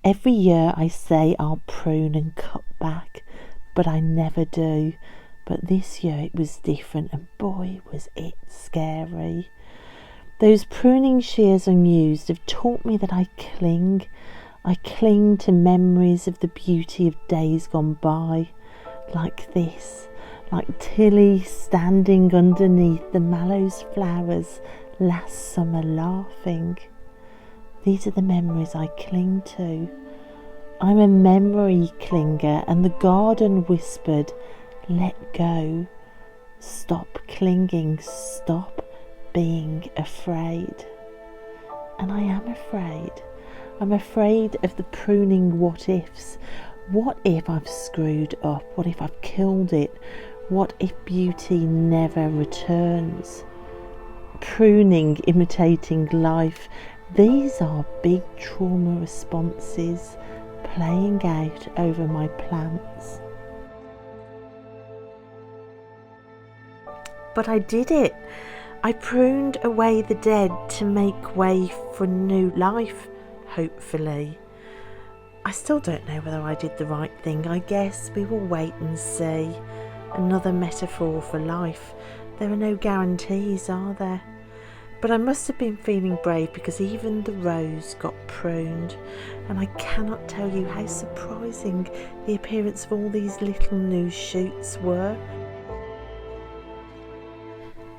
Every year I say I'll prune and cut back, but I never do. But this year it was different, and boy was it scary. Those pruning shears unused have taught me that I cling to memories of the beauty of days gone by, like this, like Tillys standing underneath the mallows flowers last summer laughing. These are the memories I cling to. I'm a memory clinger, and the garden whispered, let go, stop clinging, stop being afraid. And I am afraid. I'm afraid of the pruning what ifs. What if I've screwed up? What if I've killed it? What if beauty never returns? Pruning, imitating life, these are big trauma responses playing out over my plants. But I did it. I pruned away the dead to make way for new life, hopefully. I still don't know whether I did the right thing. I guess we will wait and see. Another metaphor for life. There are no guarantees, are there? But I must have been feeling brave, because even the rose got pruned, and I cannot tell you how surprising the appearance of all these little new shoots were.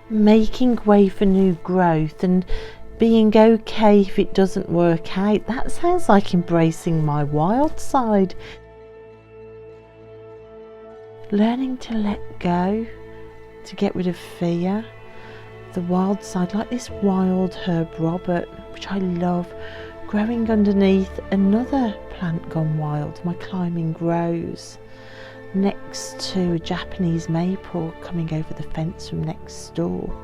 Making way for new growth and being okay if it doesn't work out, that sounds like embracing my wild side. Learning to let go, to get rid of fear. The wild side, like this wild herb Robert, which I love, growing underneath another plant gone wild, my climbing rose, next to a Japanese maple coming over the fence from next door.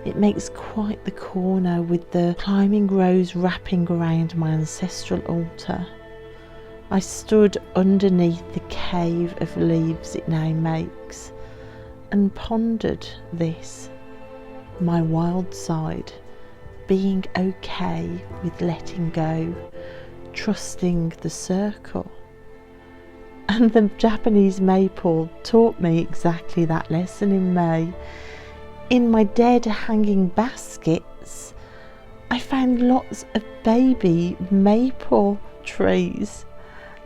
It makes quite the corner with the climbing rose wrapping around my ancestral altar. I stood underneath the cave of leaves it now makes and pondered this, my wild side, being okay with letting go, trusting the circle. And the Japanese maple taught me exactly that lesson in May. In my dead hanging baskets, I found lots of baby maple trees.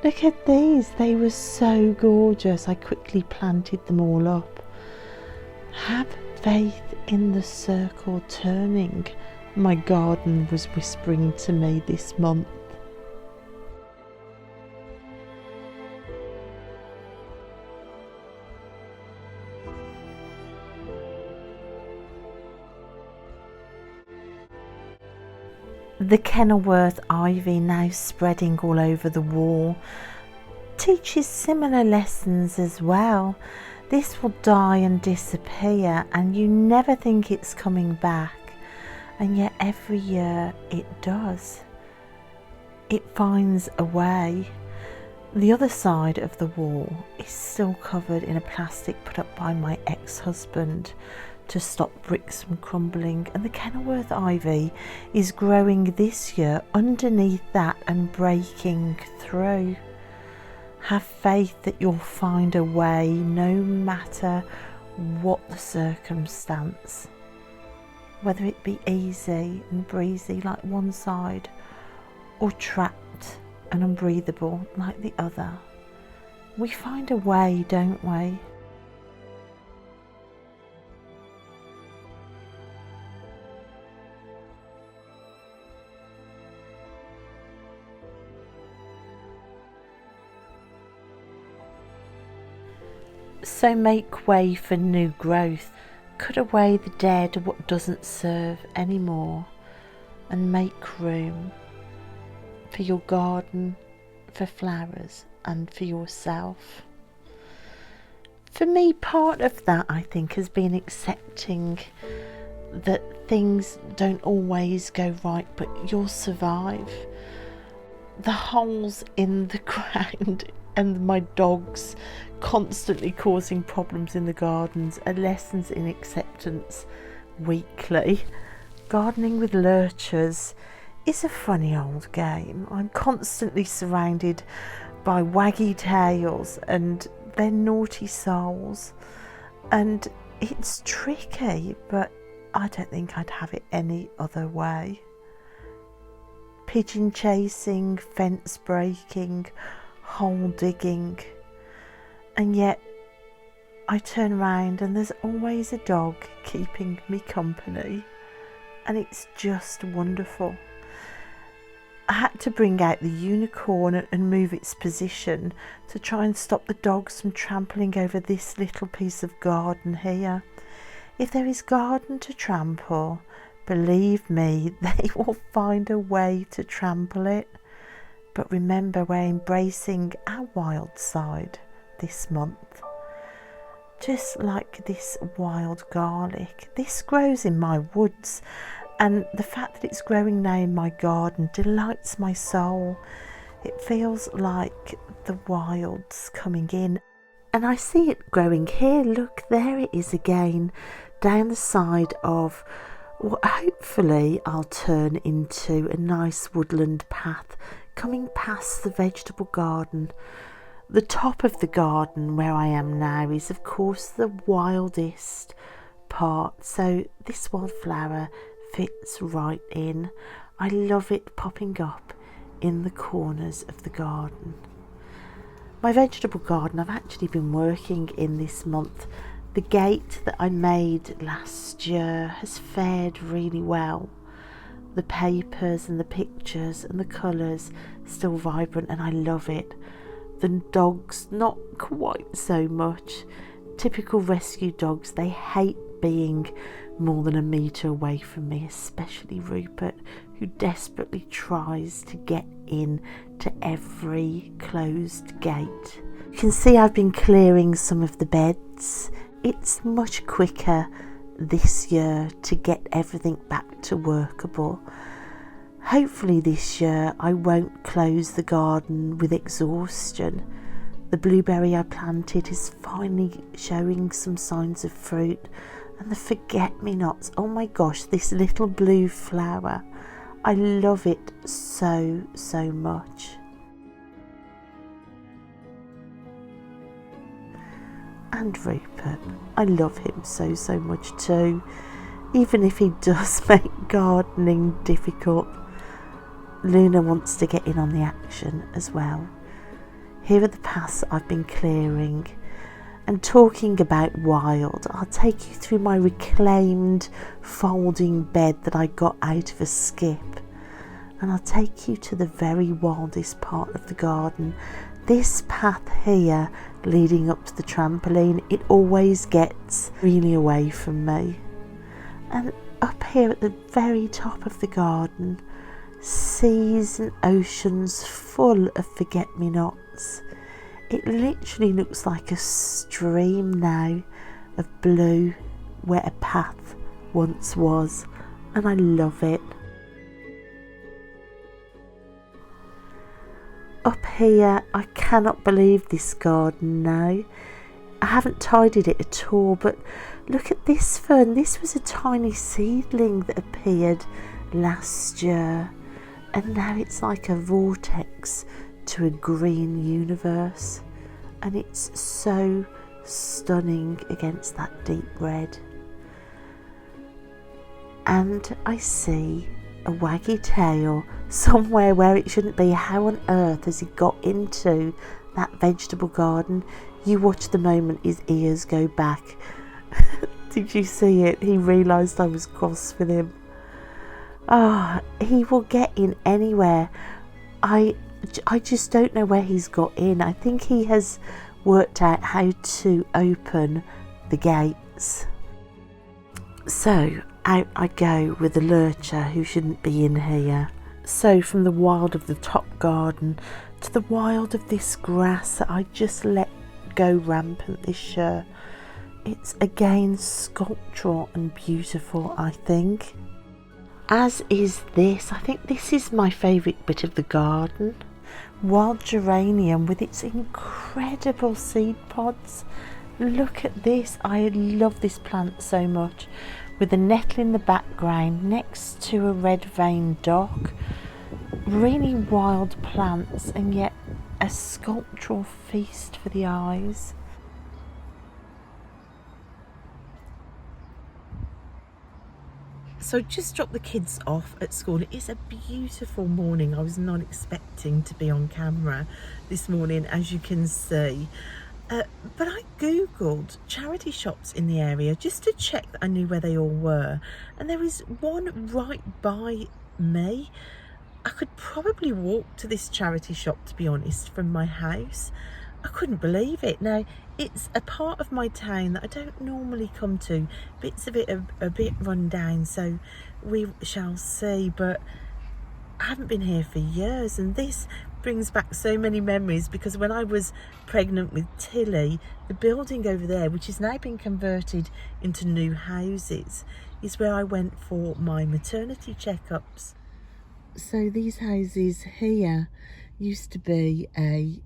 Look at these, they were so gorgeous. I quickly planted them all up. Have faith in the circle turning, my garden was whispering to me this month. The Kenworth Ivy, now spreading all over the wall, teaches similar lessons as well. This will die and disappear, and you never think it's coming back, and yet every year it does. It finds a way. The other side of the wall is still covered in a plastic put up by my ex-husband to stop bricks from crumbling, and the Kenworth Ivy is growing this year underneath that and breaking through. Have faith that you'll find a way, no matter what the circumstance, whether it be easy and breezy like one side, or trapped and unbreathable like the other. We find a way, don't we? So make way for new growth, cut away the dead, what doesn't serve anymore, and make room for your garden, for flowers, and for yourself. For me, part of that, I think, has been accepting that things don't always go right, but you'll survive. The holes in the ground and my dogs constantly causing problems in the gardens are lessons in acceptance weekly. Gardening with lurchers is a funny old game. I'm constantly surrounded by Wacky Tails and their naughty souls, and it's tricky, but I don't think I'd have it any other way. Pigeon chasing, fence breaking, hole digging, and yet I turn around and there's always a dog keeping me company, and it's just wonderful. I had to bring out the unicorn and move its position to try and stop the dogs from trampling over this little piece of garden here. If there is garden to trample, believe me, they will find a way to trample it. But remember, we're embracing our wild side this month. Just like this wild garlic, this grows in my woods, and the fact that it's growing now in my garden delights my soul. It feels like the wild's coming in, and I see it growing here. Look, there it is again, down the side of what hopefully I'll turn into a nice woodland path coming past the vegetable garden. The top of the garden where I am now is of course the wildest part, so this wildflower fits right in. I love it popping up in the corners of the garden. My vegetable garden, I've actually been working in this month. The gate that I made last year has fared really well. The papers and the pictures and the colours still vibrant, and I love it. The dogs, not quite so much. Typical rescue dogs, they hate being more than a metre away from me, especially Rupert, who desperately tries to get in to every closed gate. You can see I've been clearing some of the beds. It's much quicker this year to get everything back to workable. Hopefully this year I won't close the garden with exhaustion. The blueberry I planted is finally showing some signs of fruit, and the forget-me-nots, oh my gosh, this little blue flower, I love it so much. And Rupert, I love him so much too, even if he does make gardening difficult. Luna wants to get in on the action as well. Here are the paths I've been clearing. And talking about wild, I'll take you through my reclaimed folding bed that I got out of a skip. And I'll take you to the very wildest part of the garden. This path here leading up to the trampoline, it always gets really away from me. And up here at the very top of the garden, seas and oceans full of forget-me-nots. It literally looks like a stream now of blue where a path once was, and I love it. Up here, I cannot believe this garden now. I haven't tidied it at all, but look at this fern. This was a tiny seedling that appeared last year, and now it's like a vortex to a green universe, and it's so stunning against that deep red. And I see a Wacky Tail somewhere where it shouldn't be. How on earth has he got into that vegetable garden? You watch the moment his ears go back. Did you see it? He realised I was cross with him. He will get in anywhere. I just don't know where he's got in. I think he has worked out how to open the gates. So out I go with the lurcher who shouldn't be in here. So from the wild of the top garden to the wild of this grass that I just let go rampant this year. It's again sculptural and beautiful, I think. As is this. I think this is my favourite bit of the garden. Wild geranium with its incredible seed pods. Look at this. I love this plant so much. with a nettle in the background next to a red veined dock. Really wild plants, and yet a sculptural feast for the eyes. So just dropped the kids off at school. It is a beautiful morning. I was not expecting to be on camera this morning, as you can see. But I googled charity shops in the area just to check that I knew where they all were. And there is one right by me. I could probably walk to this charity shop, to be honest, from my house. I couldn't believe it. Now, it's a part of my town that I don't normally come to. Bits of it are a bit run down, so we shall see. But I haven't been here for years, and this brings back so many memories, because when I was pregnant with Tilly, the building over there, which has now been converted into new houses, is where I went for my maternity checkups. So these houses here used to be a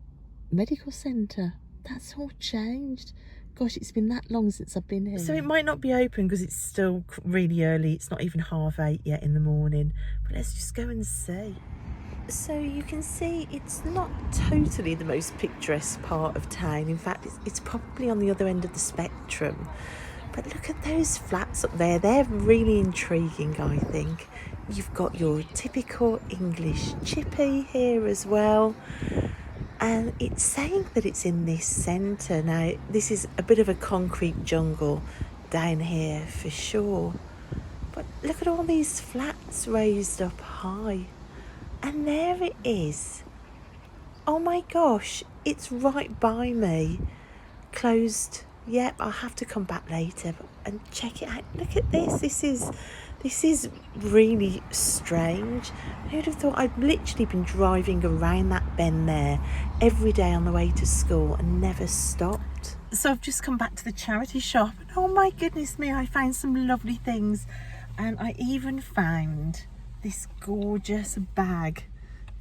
medical centre. That's all changed. Gosh, it's been that long since I've been here. So it might not be open because it's still really early. It's not even 8:30 yet in the morning. But let's just go and see. So you can see it's not totally the most picturesque part of town. In fact, it's probably on the other end of the spectrum. But look at those flats up there. They're really intriguing, I think. You've got your typical English chippy here as well. And it's saying that it's in this centre. Now, this is a bit of a concrete jungle down here for sure. But look at all these flats raised up high. And there it is. Oh my gosh, it's right by me. Closed. Yep, I'll have to come back later and check it out. Look at this. This is really strange. Who'd have thought? I've literally been driving around that bend there every day on the way to school and never stopped. So I've just come back to the charity shop, and oh my goodness me, I found some lovely things. And I even found this gorgeous bag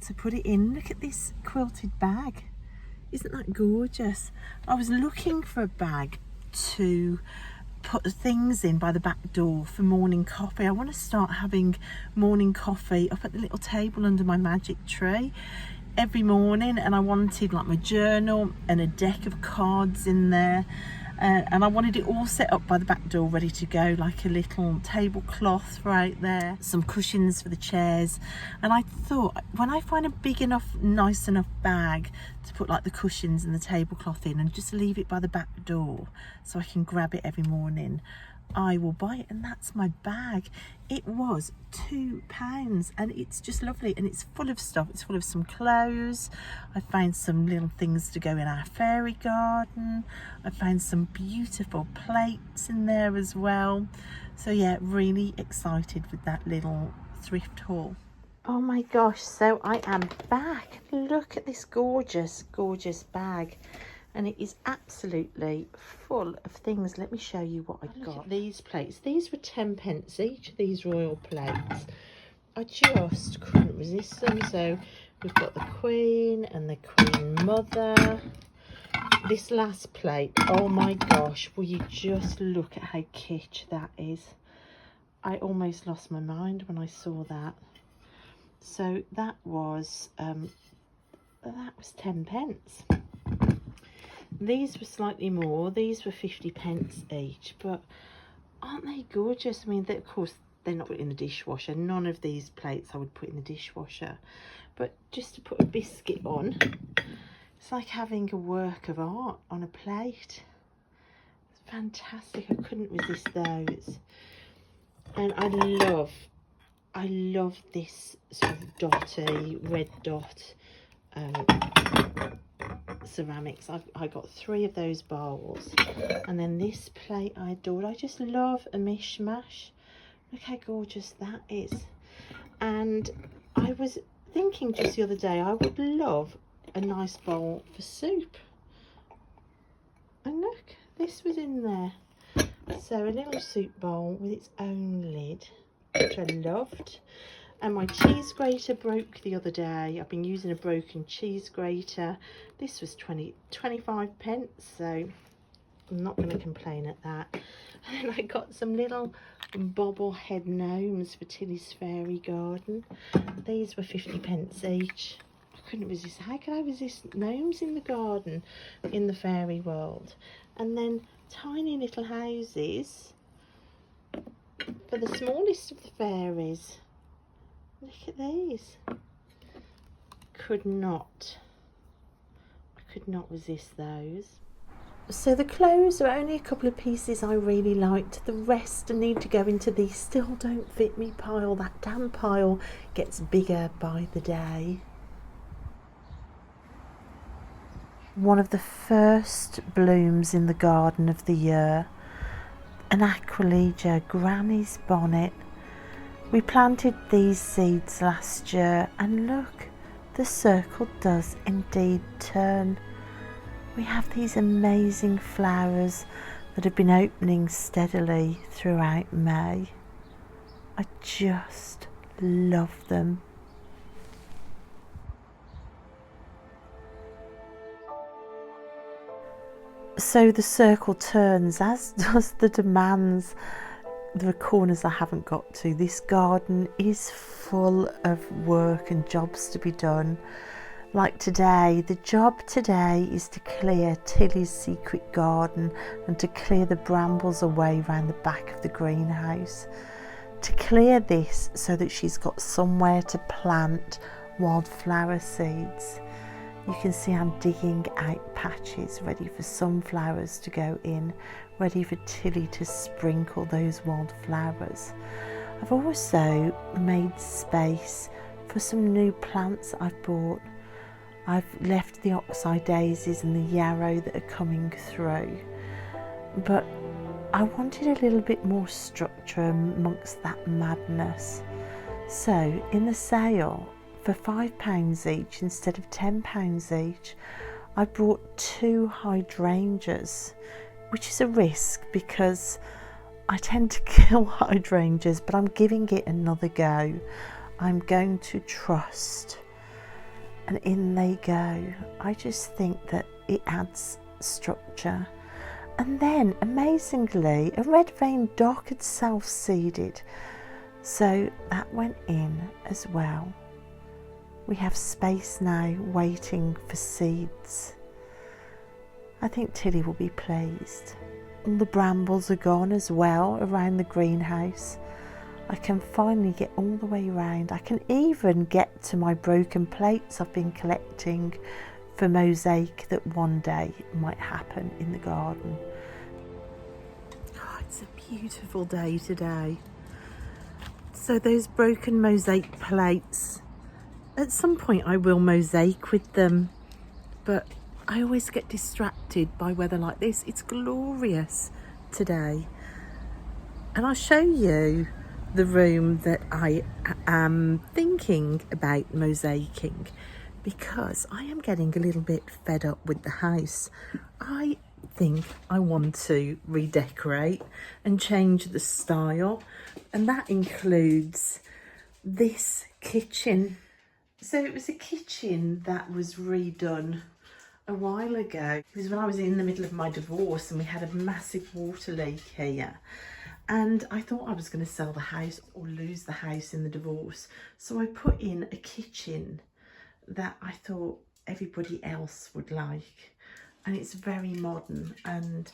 to put it in. Look at this quilted bag. Isn't that gorgeous? I was looking for a bag to put things in by the back door for morning coffee. I want to start having morning coffee up at the little table under my magic tree every morning, and I wanted like my journal and a deck of cards in there, and I wanted it all set up by the back door ready to go, like a little tablecloth right there, some cushions for the chairs. And I thought, when I find a big enough, nice enough bag to put like the cushions and the tablecloth in and just leave it by the back door so I can grab it every morning, I will buy it. And that's my bag. It was £2 and it's just lovely, and it's full of stuff. It's full of some clothes. I found some little things to go in our fairy garden. I found some beautiful plates in there as well. So yeah, really excited with that little thrift haul. Oh my gosh, so I am back. Look at this gorgeous bag. And it is absolutely full of things. Let me show you what I got. Look at these plates. These were 10p each, these royal plates. I just couldn't resist them. So we've got the Queen and the Queen Mother. This last plate, oh my gosh, will you just look at how kitsch that is. I almost lost my mind when I saw that. So that was 10p. These were slightly more. These were 50p each, but aren't they gorgeous? I mean, of course, they're not put in the dishwasher. None of these plates I would put in the dishwasher. But just to put a biscuit on, it's like having a work of art on a plate. It's fantastic. I couldn't resist those. And I love this sort of dotty, red dot ceramics. I got 3 of those bowls, and then this plate I adored. I just love a mishmash. Look how gorgeous that is. And I was thinking just the other day, I would love a nice bowl for soup. And look, this was in there. So a little soup bowl with its own lid, which I loved. And my cheese grater broke the other day. I've been using a broken cheese grater. This was 25p, so I'm not going to complain at that. And I got some little bobblehead gnomes for Tilly's fairy garden. These were 50p each. I couldn't resist. How could I resist gnomes in the garden in the fairy world? And then tiny little houses for the smallest of the fairies. Look at these. I could not resist those. So the clothes are only a couple of pieces I really liked. The rest need to go into the still don't fit me pile. That damn pile gets bigger by the day. One of the first blooms in the garden of the year, an Aquilegia Granny's bonnet. We planted these seeds last year and look, the circle does indeed turn. We have these amazing flowers that have been opening steadily throughout May. I just love them. So the circle turns, as does the demands. There are corners I haven't got to. This garden is full of work and jobs to be done. Like today, the job today is to clear Tilly's secret garden and to clear the brambles away around the back of the greenhouse. To clear this so that she's got somewhere to plant wildflower seeds. You can see I'm digging out patches ready for sunflowers to go in, ready for Tilly to sprinkle those wildflowers. I've also made space for some new plants I've bought. I've left the oxeye daisies and the yarrow that are coming through, but I wanted a little bit more structure amongst that madness. So in the sale, for £5 each instead of £10 each, I brought 2 hydrangeas, which is a risk because I tend to kill hydrangeas, but I'm giving it another go. I'm going to trust. And in they go. I just think that it adds structure. And then, amazingly, a red vein dock had self-seeded. So that went in as well. We have space now waiting for seeds. I think Tilly will be pleased. All the brambles are gone as well around the greenhouse. I can finally get all the way around. I can even get to my broken plates I've been collecting for Mosaic that one day might happen in the garden. Oh, it's a beautiful day today. So those broken Mosaic plates, at some point I will mosaic with them, but I always get distracted by weather like this. It's glorious today. And I'll show you the room that I am thinking about mosaicing, because I am getting a little bit fed up with the house. I think I want to redecorate and change the style, and that includes this kitchen. So it was a kitchen that was redone a while ago. It was when I was in the middle of my divorce and we had a massive water leak here. And I thought I was going to sell the house or lose the house in the divorce. So I put in a kitchen that I thought everybody else would like. And it's very modern and,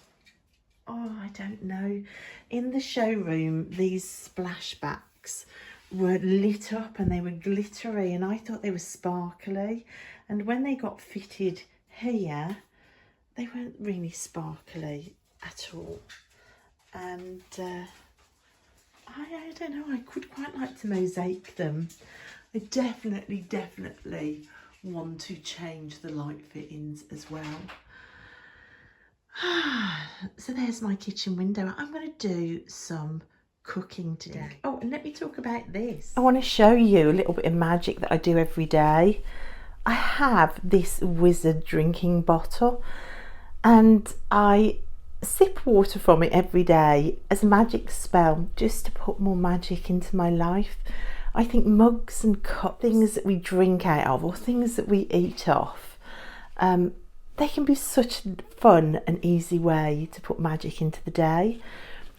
oh, I don't know. In the showroom, these splashbacks were lit up and they were glittery and I thought they were sparkly. And when they got fitted here, they weren't really sparkly at all. And I don't know, I could quite like to mosaic them. I definitely want to change the light fittings as well. So there's my kitchen window. I'm going to do some cooking today. Oh, and let me talk about this. I want to show you a little bit of magic that I do every day. I have this wizard drinking bottle and I sip water from it every day as a magic spell, just to put more magic into my life. I think mugs and cups, things that we drink out of or things that we eat off, they can be such fun and easy way to put magic into the day.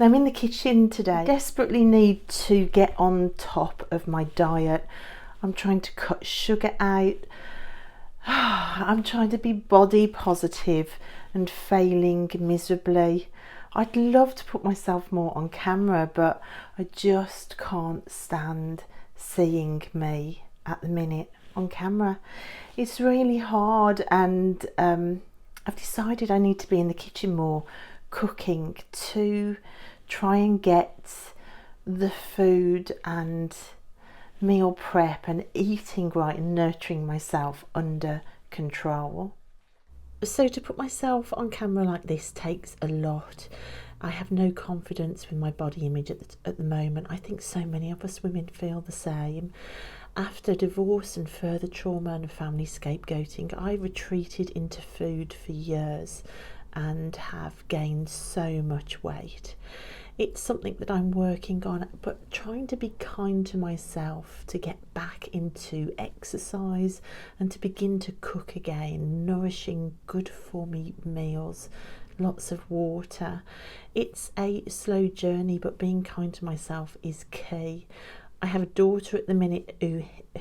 I'm in the kitchen today. I desperately need to get on top of my diet. I'm trying to cut sugar out. I'm trying to be body positive and failing miserably. I'd love to put myself more on camera, but I just can't stand seeing me at the minute on camera. It's really hard, and I've decided I need to be in the kitchen more, cooking, to try and get the food and meal prep and eating right and nurturing myself under control. So to put myself on camera like this takes a lot. I have no confidence with my body image at the moment. I think so many of us women feel the same. After divorce and further trauma and family scapegoating, I retreated into food for years and have gained so much weight. It's something that I'm working on, but trying to be kind to myself, to get back into exercise and to begin to cook again, nourishing, good for me meals, lots of water. It's a slow journey, but being kind to myself is key. I have a daughter at the minute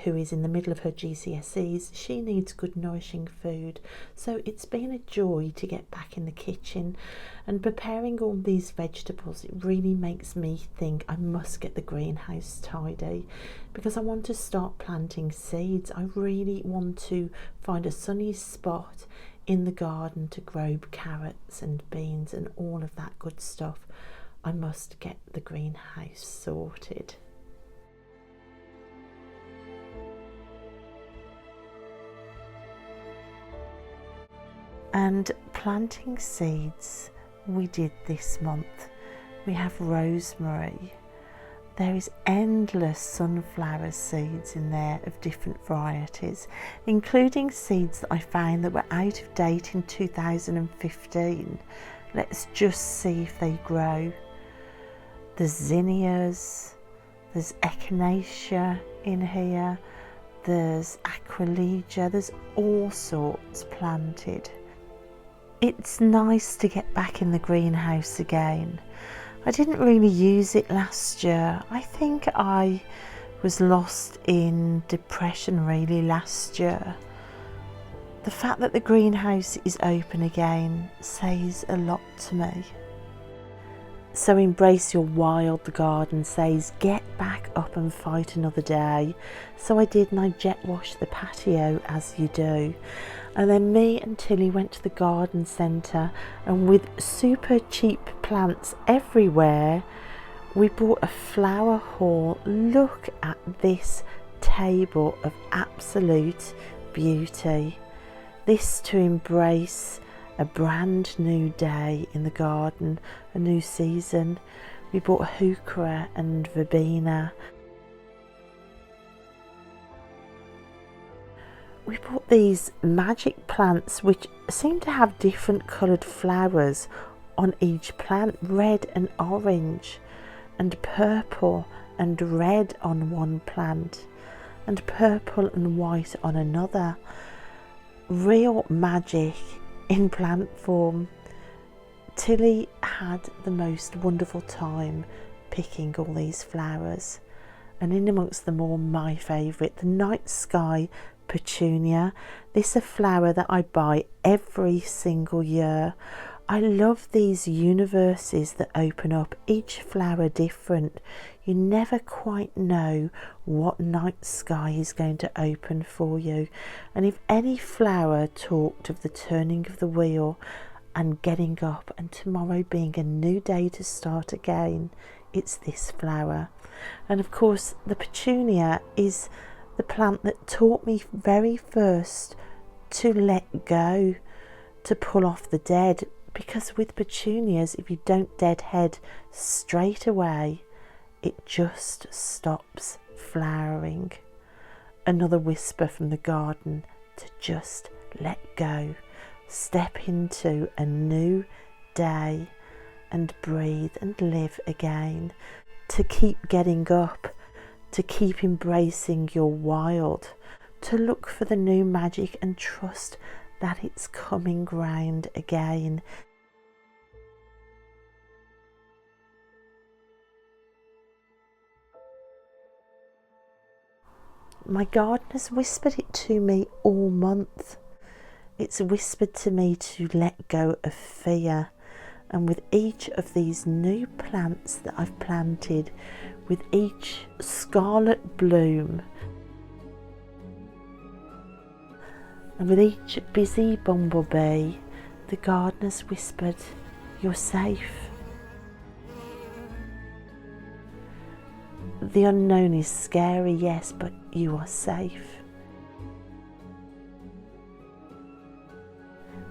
who is in the middle of her GCSEs. She needs good nourishing food, so it's been a joy to get back in the kitchen and preparing all these vegetables. It really makes me think I must get the greenhouse tidy, because I want to start planting seeds. I really want to find a sunny spot in the garden to grow carrots and beans and all of that good stuff. I must get the greenhouse sorted. And planting seeds we did this month. We have rosemary. There is endless sunflower seeds in there of different varieties, including seeds that I found that were out of date in 2015. Let's just see if they grow. There's zinnias, there's echinacea in here, there's aquilegia, there's all sorts planted. It's nice to get back in the greenhouse again. I didn't really use it last year. I think I was lost in depression really last year. The fact that the greenhouse is open again says a lot to me. So embrace your wild, the garden says. Get back up and fight another day. So I did, and I jet washed the patio as you do. And then me and Tilly went to the garden centre, and with super cheap plants everywhere, we bought a flower haul. Look at this table of absolute beauty. This to embrace a brand new day in the garden, a new season. We bought heuchera and verbena. We bought these magic plants which seem to have different coloured flowers on each plant, red and orange and purple and red on one plant and purple and white on another. Real magic in plant form. Tilly had the most wonderful time picking all these flowers, and in amongst them all my favourite, the night sky petunia. This is a flower that I buy every single year. I love these universes that open up, each flower different. You never quite know what night sky is going to open for you. And if any flower talked of the turning of the wheel and getting up and tomorrow being a new day to start again, it's this flower. And of course the petunia is the plant that taught me very first to let go, to pull off the dead, because with petunias, if you don't deadhead straight away, it just stops flowering. Another whisper from the garden to just let go, step into a new day and breathe and live again, to keep getting up, to keep embracing your wild, to look for the new magic and trust that it's coming round again. My garden has whispered it to me all month. It's whispered to me to let go of fear. And with each of these new plants that I've planted, with each scarlet bloom, and with each busy bumblebee, the gardener's whispered, "You're safe." The unknown is scary, yes, but you are safe.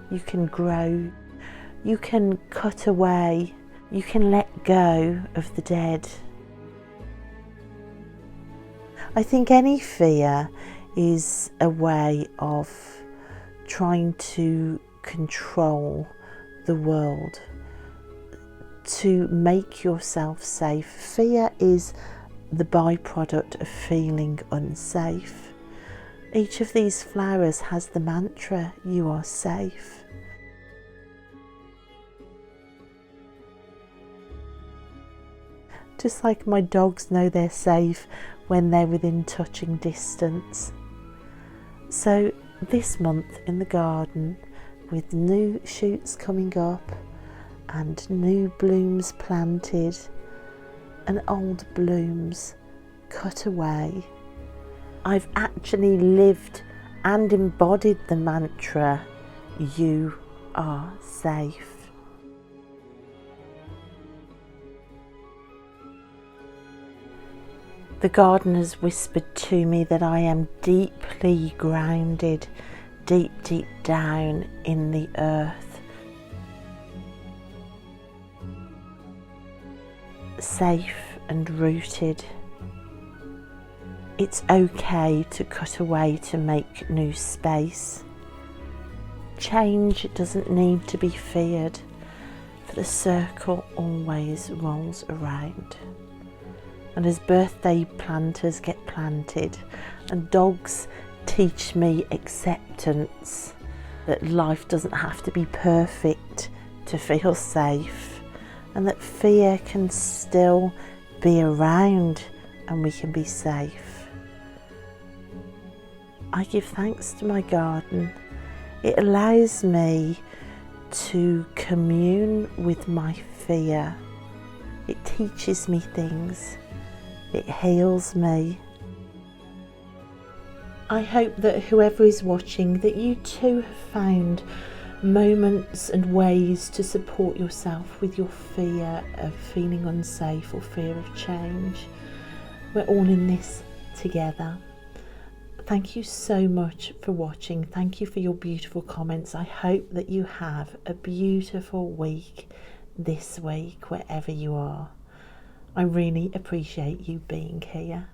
You can grow, you can cut away, you can let go of the dead. I think any fear is a way of trying to control the world, to make yourself safe. Fear is the byproduct of feeling unsafe. Each of these flowers has the mantra, "You are safe." Just like my dogs know they're safe when they're within touching distance. So this month in the garden, with new shoots coming up and new blooms planted and old blooms cut away, I've actually lived and embodied the mantra, "You are safe." The gardeners whispered to me that I am deeply grounded, deep, deep down in the earth. Safe and rooted. It's okay to cut away to make new space. Change doesn't need to be feared, for the circle always rolls around. And as birthday planters get planted and dogs teach me acceptance, that life doesn't have to be perfect to feel safe, and that fear can still be around and we can be safe. I give thanks to my garden. It allows me to commune with my fear. It teaches me things. It heals me. I hope that whoever is watching, that you too have found moments and ways to support yourself with your fear of feeling unsafe or fear of change. We're all in this together. Thank you so much for watching. Thank you for your beautiful comments. I hope that you have a beautiful week this week, wherever you are. I really appreciate you being here.